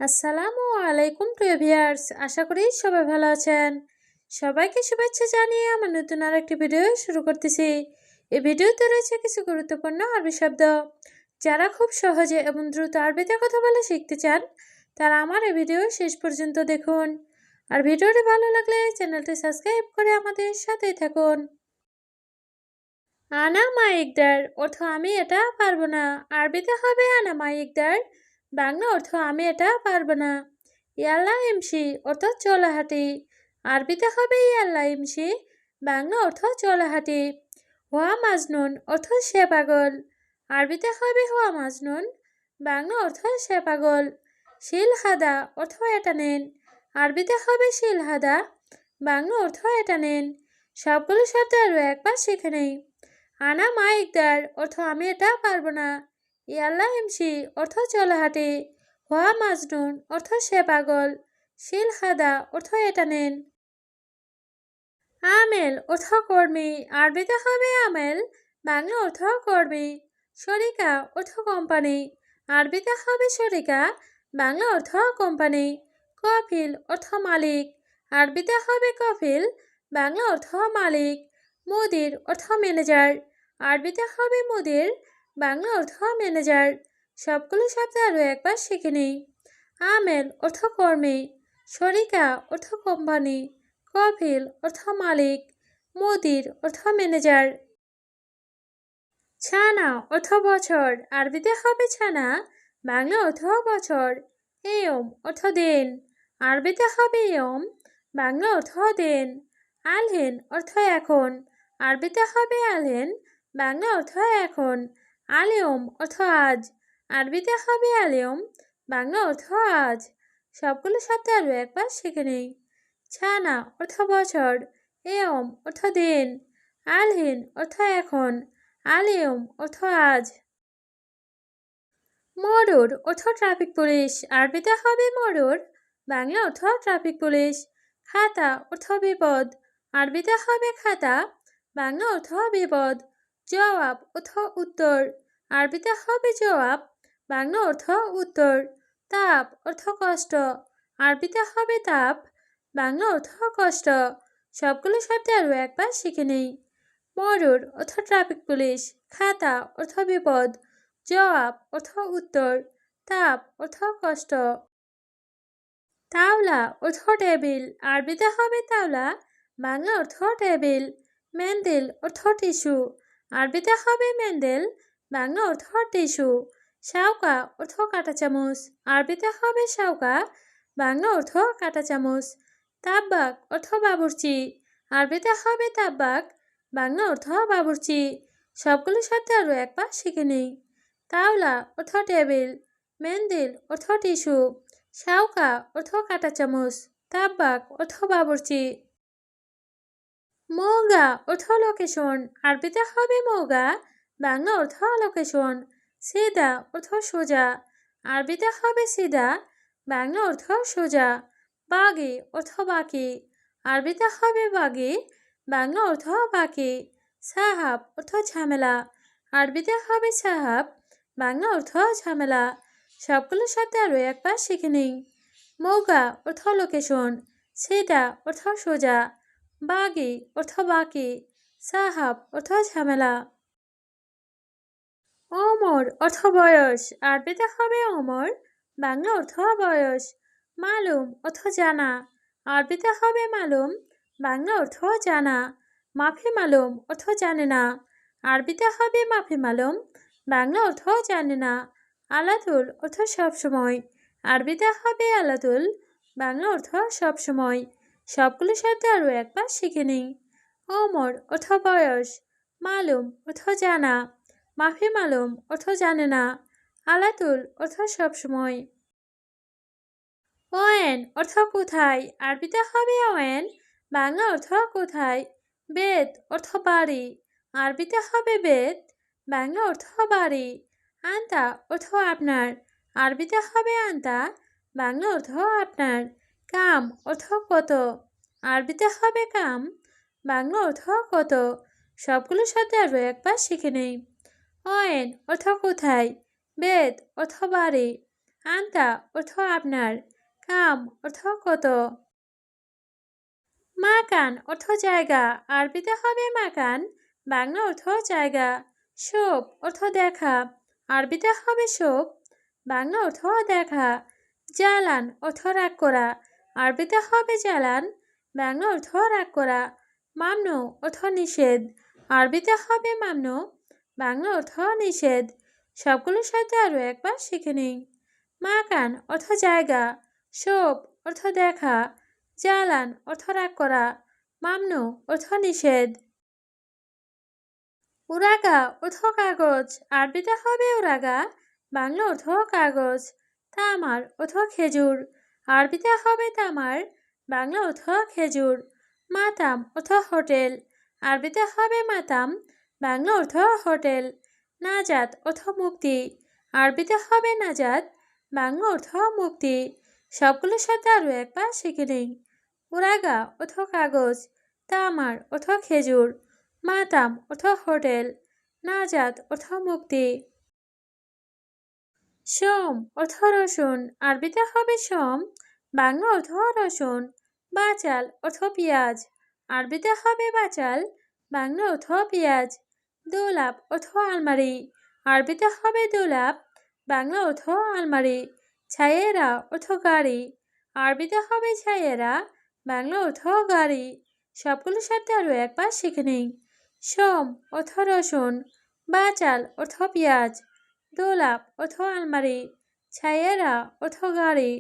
আসসালামু আলাইকুম প্রিয় ভিউয়ার্স, আশা করি সবাই ভালো আছেন। সবাইকে শুভেচ্ছা জানিয়ে আমার নতুন আরেকটি ভিডিও শুরু করতেছি। এই ভিডিওতে রয়েছে কিছু গুরুত্বপূর্ণ আরবি শব্দ। যারা খুব সহজে এবং দ্রুত আরবিতে কথা বলে শিখতে চান, তারা আমার এই ভিডিও শেষ পর্যন্ত দেখুন। আর ভিডিওটি ভালো লাগলে চ্যানেলটি সাবস্ক্রাইব করে আমাদের সাথেই থাকুন। আনা মা ইকদার অর্থ আমি এটা পারবো না। আরবিতে হবে আনা মা ইকদার। বাংলা অর্থ আমি এটা পারবো না। ইয়াল্লা ইমসি অর্থ চলা হাঁটি। আরবিতে হবে ইয়াল্লা ইমসি। বাংলা অর্থ চলা হাঁটি। হুয়া মাজনুন অর্থ সে পাগল। আরবিতে হবে হুয়া মাজনুন। বাংলা অর্থ সে পাগল। শিল হাদা অর্থ এটা নেন। আরবিতে হবে শিল হাদা। বাংলা অর্থ এটা নেন। সবগুলো শব্দ আরও একবার শিখে নেই। আনা মা ইকদার অর্থ আমি এটা পারবো না। ইয়াল্লা ইমসি অর্থ চলা হাঁটি। হুয়া মাজনুন অর্থ সে পাগল। শিল হাদা অর্থ এটা নেন। আমেল অর্থ কর্মী। আরবিতে হবে আমেল। বাংলা অর্থ কর্মী। শরিকা অর্থ কোম্পানি। আরবিতে হবে শরিকা। বাংলা অর্থ কোম্পানি। কফিল অর্থ মালিক। আরবিতে হবে কফিল। বাংলা অর্থ মালিক। মুদির অর্থ ম্যানেজার। আরবিতে হবে মুদির। বাংলা অর্থ ম্যানেজার। সবগুলো শব্দ আরও একবার শিখে নিই। আমেল অর্থ কর্মী। শরিকা অর্থ কোম্পানি। কফিল অর্থ মালিক। মুদির অর্থ ম্যানেজার। ছানা অর্থ বছর। আরবিতে হবে ছানা। বাংলা অর্থ বছর। এয়ম অর্থ দিন। আরবিতে হবে ইয়ম। বাংলা অর্থ দিন। আলহেন অর্থ এখন। আরবিতে হবে আলহেন। বাংলা অর্থ এখন। আলিয়ম অর্থ আজ। আরবিতে হবে আলিয়ম। বাংলা অর্থ আজ। সবগুলো শব্দ আরও একবার শিখে নেই। ছানা অর্থ বছর। এয়ম অর্থ দিন। আলহিন অর্থ এখন। আলিয়ম অর্থ আজ। মরুর অর্থ ট্রাফিক পুলিশ। আরবিতে হবে মরুর। বাংলা অর্থ ট্রাফিক পুলিশ। খাতা অর্থ বিপদ। আরবিতে হবে খাতা। বাংলা অর্থ বিপদ। জবাব অর্থ উত্তর। আরবিতে হবে জবাব। বাংলা অর্থ উত্তর। তাপ অর্থ কষ্ট। আরবিতে হবে তাপ। বাংলা অর্থ কষ্ট। সবগুলো শব্দ আরও একবার শিখে নেই। মরুর অর্থ ট্রাফিক পুলিশ। খাতা অর্থ বিপদ। জবাব অর্থ উত্তর। তাপ অর্থ কষ্ট। তাওলা অর্থ টেবিল। আরবিতে হবে তাওলা। বাংলা অর্থ টেবিল। মেন্দেল অর্থ টিস্যু। আরবিতে হবে মেন্দেল। বাংলা অর্থ টিস্যু। শাউকা অর্থ কাঁটা চামচ। আরবিতে হবে শাউকা। বাংলা অর্থ কাঁটা চামচ। তাব্বাক অর্থ বাবুর্চি। আরবিতে হবে তাব্বাক। বাংলা অর্থ বাবুর্চি। সবগুলো শব্দ আরও একবার শিখে নেই। তাওলা অর্থ টেবিল। মেন্দিল অর্থ টিস্যু। শাউকা অর্থ কাঁটা চামচ। তাব্বাক অর্থ বাবুর্চি। মৌগা অর্থ লোকেশন। আরবিতে হবে মৌগা। বাংলা অর্থ লোকেশন। সিদা অর্থ সোজা। আরবিতে হবে সিদা। বাংলা অর্থ সোজা। বাগি অর্থ বাকি। আরবিতে হবে বাগি। বাংলা অর্থ বাকি। সাহাব অর্থ ঝামেলা। আরবিতে হবে সাহাব। বাংলা অর্থ ঝামেলা। সবগুলো শব্দ আরও একবার শিখে নিই। মৌগা অর্থ লোকেশন। সিদা অর্থ সোজা। বাগি অর্থ বাকি। সাহাব অর্থ ঝামেলা। ওমর অর্থ বয়স। আরবিতে হবে ওমর। বাংলা অর্থ বয়স। মালুম অর্থ জানা। আরবিতে হবে মালুম। বাংলা অর্থ জানা। মাফি মালুম অর্থ জানে না। আরবিতে হবে মাফি মালুম। বাংলা অর্থ জানে না। আলাতুল অর্থ সবসময়। আরবিতে হবে আলাতুল। বাংলা অর্থ সবসময়। সবগুলো শব্দ আরও একবার শিখে নিই। ওমর অর্থ বয়স। মালুম অর্থ জানা। মাফি মালুম অর্থ জানে না। আলাতুল অর্থ সবসময়। ওয়েন অর্থ কোথায়। আরবিতে হবে ওয়েন। বাংলা অর্থ কোথায়। বেত অর্থ বাড়ি। আরবিতে হবে বেত। বাংলা অর্থ বাড়ি। আন্তা অর্থ আপনার। আরবিতে হবে আন্তা। বাংলা অর্থ আপনার। কাম অর্থ কত। আরবিতে হবে কাম। বাংলা অর্থ কত। সবগুলো শব্দ আরও একবার শিখে নেই। ওয়েন অর্থ কোথায়। বেত অর্থ বাড়ি। আন্তা অর্থ আপনার, কাম অর্থ কত। মাকান অর্থ জায়গা, আরবিতে হবে মাকান, বাংলা অর্থ জায়গা। শোপ অর্থ দেখা, আরবিতে হবে শোপ, বাংলা অর্থ দেখা। জ্বালান অর্থ রাগ করা, আরবিতে হবে জ্বালান, বাংলা অর্থ রাগ করা। মামনু অর্থ নিষেধ, আরবিতে হবে মামনু, বাংলা অর্থ নিষেধ। সবগুলো সাথে আরও একবার শিখে নিই। মাকান অর্থ জায়গা, শোপ অর্থ দেখা, জ্বালান অর্থ রাগ করা, মামনু অর্থ নিষেধ। উরাগা অর্থ কাগজ, আরবিতে হবে উরাগা, বাংলা অর্থ কাগজ। তামার অর্থ খেজুর, আরবিতে হবে তামার, বাংলা অর্থ খেজুর। মাতাম অর্থ হোটেল, আরবিতে হবে মাতাম, বাংলা অর্থ হোটেল। নাজাত অর্থ মুক্তি, আরবিতে হবে নাজাত, বাংলা অর্থ মুক্তি। সবগুলোর সাথে আরও একবার শিখে নিই। উরাগা অর্থ কাগজ, তামার অর্থ খেজুর, মাতাম অর্থ হোটেল, নাজাত অর্থ মুক্তি। সোম অর্থ রসুন, আরবিতে হবে সোম, বাংলা অর্থ রসুন। বাচাল অর্থ পেঁয়াজ, আরবিতে হবে বাচাল, বাংলা অর্থ পেঁয়াজ। দোলাপ অর্থ আলমারি, আরবিতে হবে দোলাপ, বাংলা অর্থ আলমারি। ছায়েরা অর্থ গাড়ি, আরবিতে হবে ছায়েরা, বাংলা অর্থ গাড়ি। সবগুলোর সাথে আরও একবার শিখে নিই। সোম অর্থ রসুন, বাচাল অর্থ পেঁয়াজ, দোলাপ অর্থ আলমারি, ছায়েরা অর্থ গাড়ি।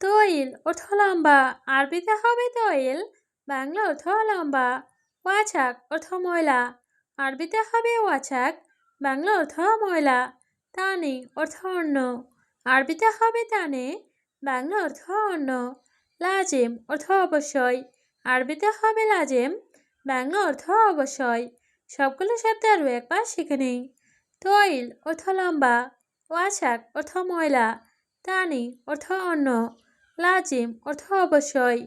তৈল অর্থ লম্বা, আরবিতে হবে তৈল, বাংলা অর্থ লম্বা। ওয়াছাক অর্থ ময়লা, আরবিতে হবে ওয়াছাক, বাংলা অর্থ ময়লা। তানি অর্থ অন্ন, আরবিতে হবে তানে, বাংলা অর্থ অন্ন। লাজেম অর্থ অবশ্যই, আরবিতে হবে লাজেম, বাংলা অর্থ অবশ্যই। সবগুলো শব্দ আরও একবার শিখে নিই। তৈল অর্থ লম্বা, ওয়াছাক অর্থ ময়লা, তানি অর্থ অন্ন, লাজিম অর্থ অবশ্যই।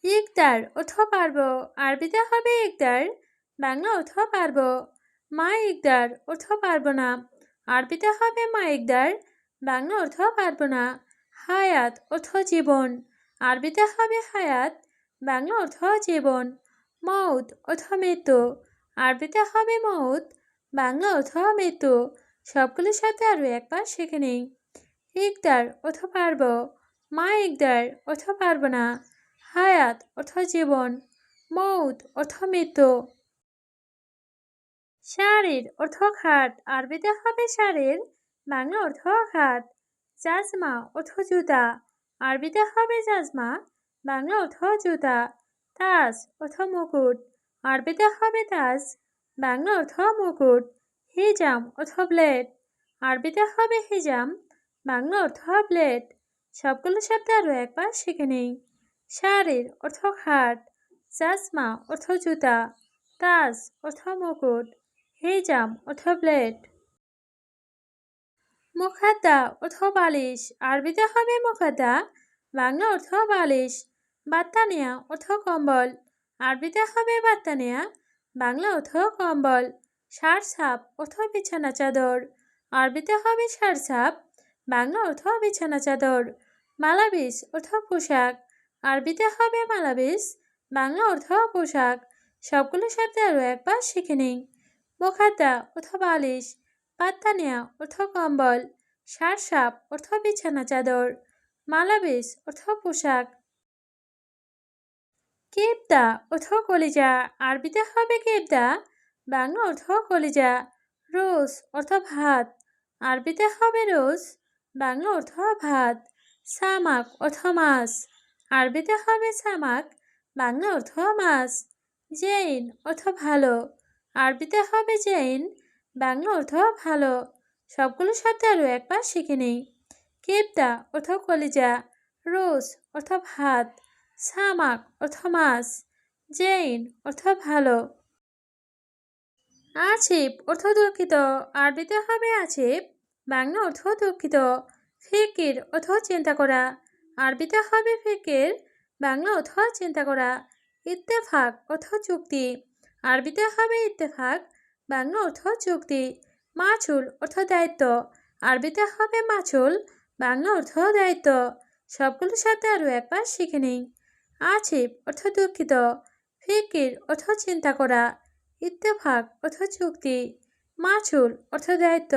ইকদার অর্থ পারব, আরবিতে হবে ইকদার, বাংলা অর্থ পারব। মা ইকদার অর্থ পারব না, আরবিতে হবে মা ইকদার, বাংলা অর্থ পারব না। হায়াত অর্থ জীবন, আরবিতে হবে হায়াত, বাংলা অর্থ জীবন। মৌত অর্থ মৃত্যু, আরবিতে হবে মৌত, বাংলা অর্থ মৃত্যু। সবগুলোর সাথে আরও একবার শিখে নিই। ইকদার অর্থ পারব, মা ইকদার অর্থ পারব না, হায়াত অর্থ জীবন, মৌত অর্থ মৃত্যু। শারীর অর্থ খাট, আরবিতে হবে শারীর, বাংলা অর্থ খাট। জাজমা অর্থ জুতা, আরবিতে হবে জাজমা, বাংলা অর্থ জুতা। তাজ অর্থ মুকুট, আরবিতে হবে তাজ, বাংলা অর্থ মুকুট। হিজাম অর্থ ব্লেড, আরবিতে হবে হিজাম, বাংলা অর্থ ব্লেড। সবগুলো শব্দ আরও একবার শিখে নিই। শারীর অর্থ খাট, জাজমা অর্থ জুতা, তাজ অর্থ মুকুট, হিজাম অর্থ ব্লেড। মুখাদ্দা অর্থ বালিশ, আরবিতে হবে মুখাদ্দা, বাংলা অর্থ বালিশ। বাত্তানিয়া অর্থ কম্বল, আরবিতে হবে বাত্তানিয়া, বাংলা অর্থ কম্বল। সারসাপ অর্থ বিছানা চাদর, আরবিতে হবে সারসাপ, বাংলা অর্থ বিছানা চাদর। মালাবিস অর্থ পোশাক, আরবিতে হবে মালাবিস, বাংলা অর্থ পোশাক। সবগুলো শব্দ আরও একবার শিখে নিই। মুখাদ্দা অর্থ বালিশ, বাত্তানিয়া অর্থ কম্বল, সারসাপ অর্থ বিছানা চাদর, মালাবিস অর্থ পোশাক। কেবদা অর্থ কলিজা, আরবিতে হবে কেবদা, বাংলা অর্থ কলিজা। রোজ অর্থ ভাত, আরবিতে হবে রোজ, বাংলা অর্থ ভাত। সামাক অর্থ মাছ, আরবিতে হবে সামাক, বাংলা অর্থ মাছ। জৈন অর্থ ভালো, আরবিতে হবে জৈন, বাংলা অর্থ ভালো। সবগুলো শব্দ আরও একবার শিখে নিই। কেবদা অর্থ কলিজা, রোজ অর্থ ভাত, সামাক অর্থ মাছ, জৈন অর্থ ভালো। আছিপ অর্থ দুঃখিত, আরবিতে হবে আছিপ, বাংলা অর্থ দুঃখিত। ফিকির অর্থ চিন্তা করা, আরবিতে হবে ফিকির, বাংলা অর্থ চিন্তা করা। ইত্তেফাক অর্থ চুক্তি, আরবিতে হবে ইত্তেফাক, বাংলা অর্থ চুক্তি। মাছুল অর্থ দায়িত্ব, আরবিতে হবে মাছুল, বাংলা অর্থ দায়িত্ব। সবগুলোর সাথে আরও একবার শিখে নিই। আছিফ অর্থ দুঃখিত, ফিকির অর্থ চিন্তা করা, ইত্তেফাক অর্থ চুক্তি, মাছুল অর্থ দায়িত্ব,